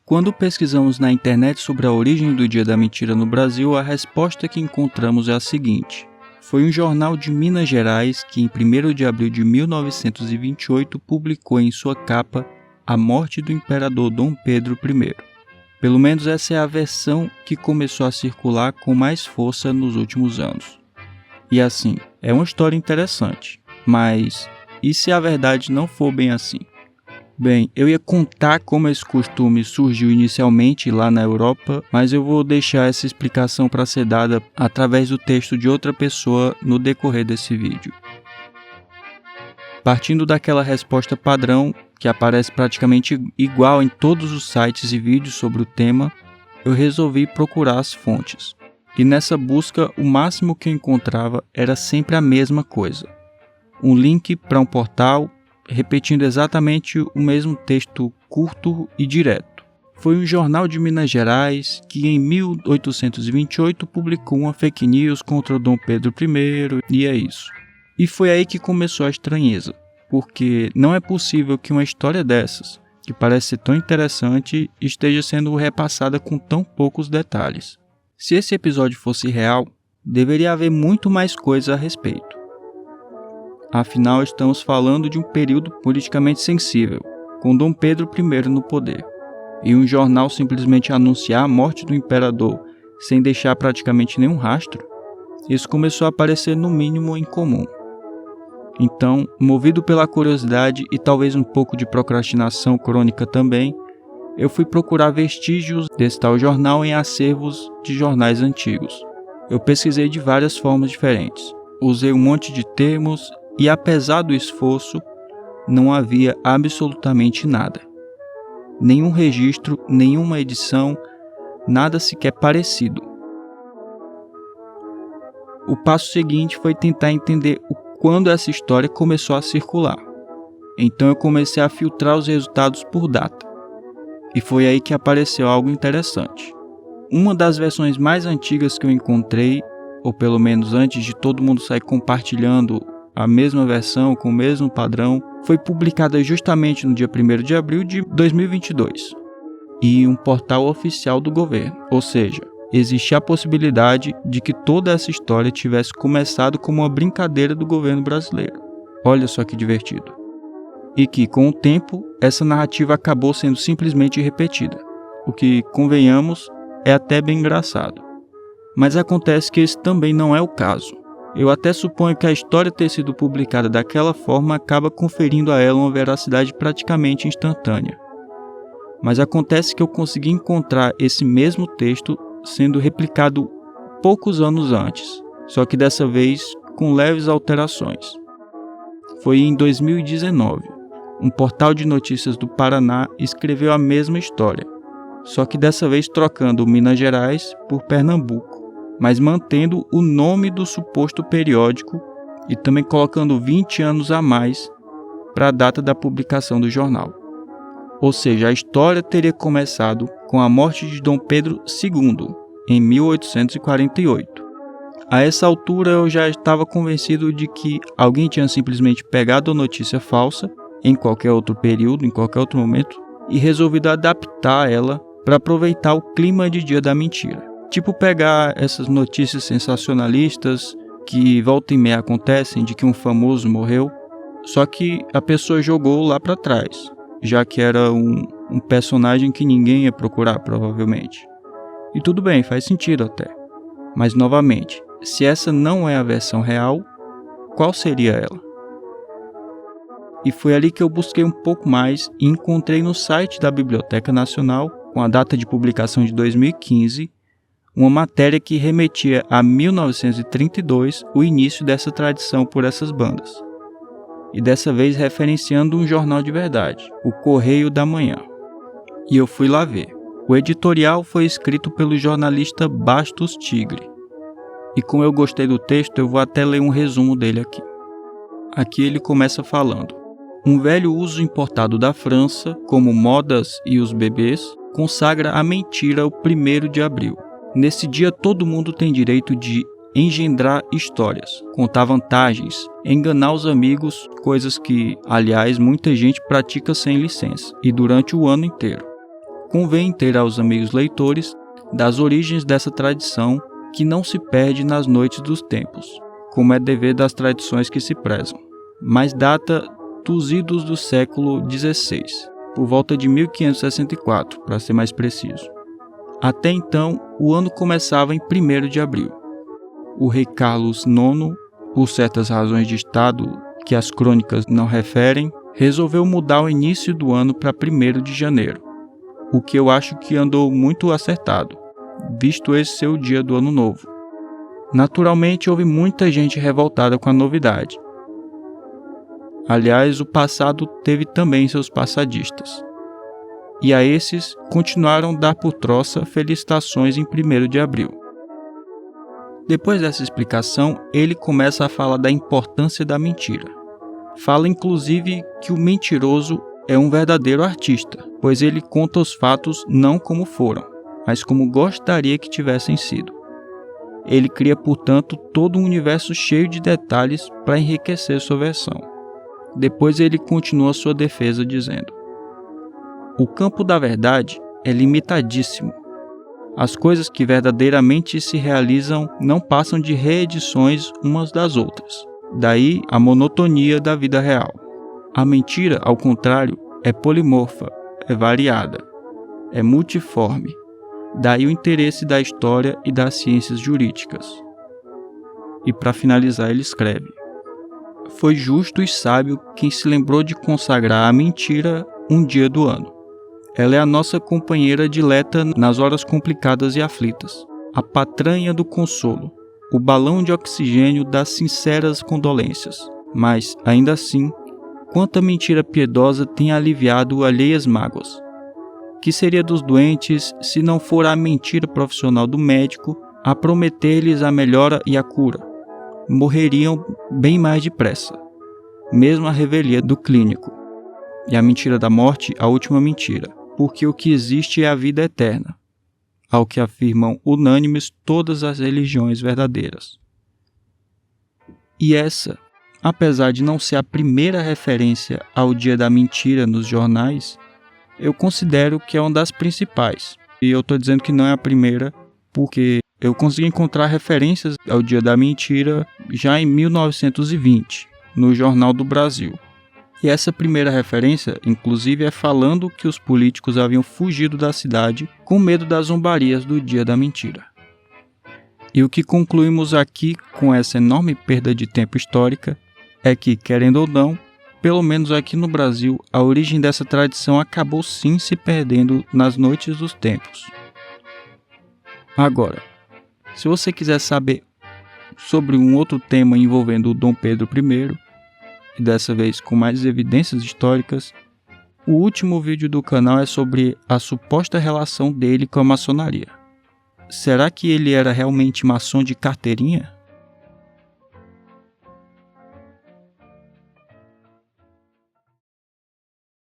Quando pesquisamos na internet sobre a origem do Dia da Mentira no Brasil, a resposta que encontramos é a seguinte: foi um jornal de Minas Gerais que, em 1º de abril de 1928, publicou em sua capa a morte do imperador Dom Pedro I. Pelo menos essa é a versão que começou a circular com mais força nos últimos anos. E assim, é uma história interessante, mas e se a verdade não for bem assim? Bem, eu ia contar como esse costume surgiu inicialmente lá na Europa, mas eu vou deixar essa explicação para ser dada através do texto de outra pessoa no decorrer desse vídeo. Partindo daquela resposta padrão, que aparece praticamente igual em todos os sites e vídeos sobre o tema, eu resolvi procurar as fontes. E nessa busca, o máximo que eu encontrava era sempre a mesma coisa: um link para um portal repetindo exatamente o mesmo texto curto e direto. Foi um jornal de Minas Gerais que em 1828 publicou uma fake news contra o Dom Pedro I, e é isso. E foi aí que começou a estranheza, porque não é possível que uma história dessas, que parece ser tão interessante, esteja sendo repassada com tão poucos detalhes. Se esse episódio fosse real, deveria haver muito mais coisa a respeito. Afinal, estamos falando de um período politicamente sensível, com Dom Pedro I no poder. E um jornal simplesmente anunciar a morte do imperador sem deixar praticamente nenhum rastro, isso começou a parecer no mínimo incomum. Então, movido pela curiosidade e talvez um pouco de procrastinação crônica também, eu fui procurar vestígios desse tal jornal em acervos de jornais antigos. Eu pesquisei de várias formas diferentes, usei um monte de termos e, apesar do esforço, não havia absolutamente nada. Nenhum registro, nenhuma edição, nada sequer parecido. O passo seguinte foi tentar entender quando essa história começou a circular. Então eu comecei a filtrar os resultados por data. E foi aí que apareceu algo interessante. Uma das versões mais antigas que eu encontrei, ou pelo menos antes de todo mundo sair compartilhando a mesma versão com o mesmo padrão, foi publicada justamente no dia 1º de abril de 2022 e um portal oficial do governo. Ou seja, existia a possibilidade de que toda essa história tivesse começado como uma brincadeira do governo brasileiro. Olha só que divertido. E que, com o tempo, essa narrativa acabou sendo simplesmente repetida, o que, convenhamos, é até bem engraçado. Mas acontece que esse também não é o caso. Eu até suponho que a história ter sido publicada daquela forma acaba conferindo a ela uma veracidade praticamente instantânea. Mas acontece que eu consegui encontrar esse mesmo texto sendo replicado poucos anos antes, só que dessa vez com leves alterações. Foi em 2019. Um portal de notícias do Paraná escreveu a mesma história, só que dessa vez trocando Minas Gerais por Pernambuco, mas mantendo o nome do suposto periódico e também colocando 20 anos a mais para a data da publicação do jornal. Ou seja, a história teria começado com a morte de Dom Pedro II, em 1848. A essa altura eu já estava convencido de que alguém tinha simplesmente pegado a notícia falsa, em qualquer outro período, em qualquer outro momento, e resolvido adaptar ela para aproveitar o clima de Dia da Mentira. Tipo pegar essas notícias sensacionalistas que volta e meia acontecem de que um famoso morreu, só que a pessoa jogou lá para trás, já que era um personagem que ninguém ia procurar provavelmente. E tudo bem, faz sentido até. Mas novamente, se essa não é a versão real, qual seria ela? E foi ali que eu busquei um pouco mais e encontrei no site da Biblioteca Nacional, com a data de publicação de 2015, uma matéria que remetia a 1932, o início dessa tradição por essas bandas. E dessa vez referenciando um jornal de verdade, o Correio da Manhã. E eu fui lá ver. O editorial foi escrito pelo jornalista Bastos Tigre. E como eu gostei do texto, eu vou até ler um resumo dele aqui. Aqui ele começa falando: um velho uso importado da França, como modas e os bebês, consagra a mentira o 1º de abril. Nesse dia todo mundo tem direito de engendrar histórias, contar vantagens, enganar os amigos, coisas que, aliás, muita gente pratica sem licença e durante o ano inteiro. convém ter aos amigos leitores das origens dessa tradição que não se perde nas noites dos tempos, como é dever das tradições que se prezam, mas data dos idos do século XVI, por volta de 1564, para ser mais preciso. Até então, o ano começava em 1º de abril. O rei Carlos IX, por certas razões de Estado que as crônicas não referem, resolveu mudar o início do ano para 1º de janeiro, o que eu acho que andou muito acertado, visto esse ser o dia do Ano Novo. Naturalmente, houve muita gente revoltada com a novidade. Aliás, o passado teve também seus passadistas. E a esses continuaram a dar por troça felicitações em 1º de abril. Depois dessa explicação, ele começa a falar da importância da mentira. Fala inclusive que o mentiroso é um verdadeiro artista, pois ele conta os fatos não como foram, mas como gostaria que tivessem sido. Ele cria, portanto, todo um universo cheio de detalhes para enriquecer sua versão. Depois ele continua sua defesa dizendo: o campo da verdade é limitadíssimo. As coisas que verdadeiramente se realizam não passam de reedições umas das outras. Daí a monotonia da vida real. A mentira, ao contrário, é polimorfa, é variada, é multiforme. Daí o interesse da história e das ciências jurídicas. E para finalizar ele escreve: foi justo e sábio quem se lembrou de consagrar a mentira um dia do ano. Ela é a nossa companheira dileta nas horas complicadas e aflitas, a patranha do consolo, o balão de oxigênio das sinceras condolências. Mas, ainda assim, quanta mentira piedosa tem aliviado alheias mágoas. Que seria dos doentes se não for a mentira profissional do médico a prometer-lhes a melhora e a cura? Morreriam bem mais depressa, mesmo a revelia do clínico. E a mentira da morte, a última mentira, porque o que existe é a vida eterna, ao que afirmam unânimes todas as religiões verdadeiras. E essa, apesar de não ser a primeira referência ao dia da mentira nos jornais, eu considero que é uma das principais. E eu estou dizendo que não é a primeira, porque eu consegui encontrar referências ao dia da mentira já em 1920, no Jornal do Brasil. E essa primeira referência, inclusive, é falando que os políticos haviam fugido da cidade com medo das zombarias do dia da mentira. E o que concluímos aqui com essa enorme perda de tempo histórica é que, querendo ou não, pelo menos aqui no Brasil, a origem dessa tradição acabou sim se perdendo nas noites dos tempos. Agora, se você quiser saber sobre um outro tema envolvendo o Dom Pedro I, e dessa vez com mais evidências históricas, o último vídeo do canal é sobre a suposta relação dele com a maçonaria. Será que ele era realmente maçom de carteirinha?